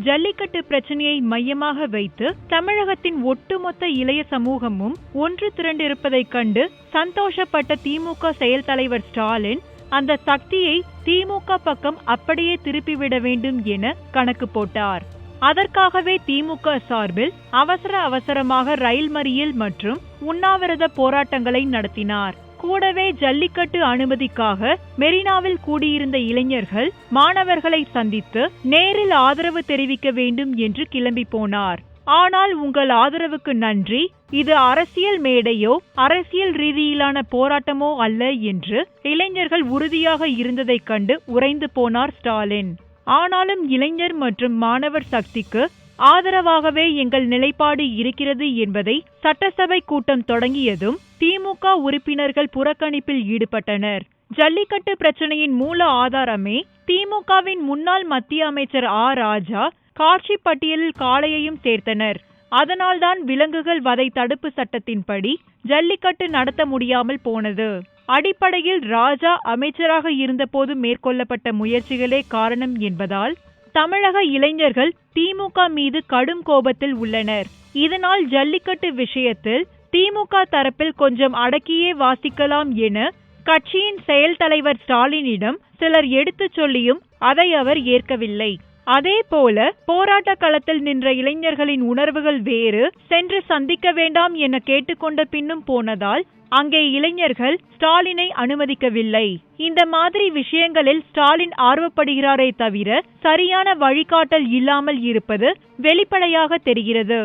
ஜல்லிக்கட்டு பிரச்சனையை மையமாக வைத்து தமிழகத்தின் ஒட்டுமொத்த இளைய சமூகமும் ஒன்று திரண்டிருப்பதைக் கண்டு சந்தோஷப்பட்ட திமுக செயல் தலைவர் ஸ்டாலின் அந்த சக்தியை திமுக பக்கம் அப்படியே திருப்பிவிட வேண்டும் என கணக்கு போட்டார். அதற்காகவே திமுக சார்பில் அவசரமாக ரயில் மறியல் மற்றும் உண்ணாவிரத போராட்டங்களை நடத்தினார். கூடவே ஜல்லிக்கட்டு அனுமதிக்காக மெரினாவில் கூடியிருந்த இளைஞர்கள் மாணவர்களை சந்தித்து நேரில் ஆதரவு தெரிவிக்க வேண்டும் என்று கிளம்பி போனார். ஆனால் உங்கள் ஆதரவுக்கு நன்றி, இது அரசியல் மேடையோ அரசியல் ரீதியிலான போராட்டமோ அல்ல என்று இளைஞர்கள் உறுதியாக இருந்ததைக் கண்டு உறைந்து போனார் ஸ்டாலின். ஆனாலும் இளைஞர் மற்றும் மாணவர் சக்திக்கு ஆதரவாகவே எங்கள் நிலைப்பாடு இருக்கிறது என்பதை சட்டசபை கூட்டம் தொடங்கியதும் திமுக உறுப்பினர்கள் புறக்கணிப்பில் ஈடுபட்டனர். ஜல்லிக்கட்டு பிரச்சனையின் மூல ஆதாரமே திமுகவின் முன்னாள் மத்திய அமைச்சர் ராஜா காட்சி பட்டியலில் காளையையும் சேர்த்தனர். அதனால்தான் விலங்குகள் வதை தடுப்பு சட்டத்தின்படி ஜல்லிக்கட்டு நடத்த முடியாமல் போனது. அடிப்படையில் ராஜா அமைச்சராக இருந்தபோது மேற்கொள்ளப்பட்ட முயற்சிகளே காரணம் என்பதால் தமிழக இளைஞர்கள் திமுக மீது கடும் கோபத்தில் உள்ளனர். இதனால் ஜல்லிக்கட்டு விஷயத்தில் திமுக தரப்பில் கொஞ்சம் அடக்கியே வாசிக்கலாம் என கட்சியின் செயல் தலைவர் ஸ்டாலினிடம் சிலர் எடுத்துச் சொல்லியும் அதை அவர் ஏற்கவில்லை. அதே போல போராட்ட களத்தில் நின்ற இளைஞர்களின் உணர்வுகள் வேறு, சென்று சந்திக்க வேண்டாம் என கேட்டுக்கொண்ட பின்னும் போனதால் அங்கே இளைஞர்கள் ஸ்டாலினை அனுமதிக்கவில்லை. இந்த மாதிரி விஷயங்களில் ஸ்டாலின் ஆர்வப்படுகிறாரே தவிர சரியான வழிகாட்டல் இல்லாமல் இருப்பது வெளிப்படையாக தெரிகிறது.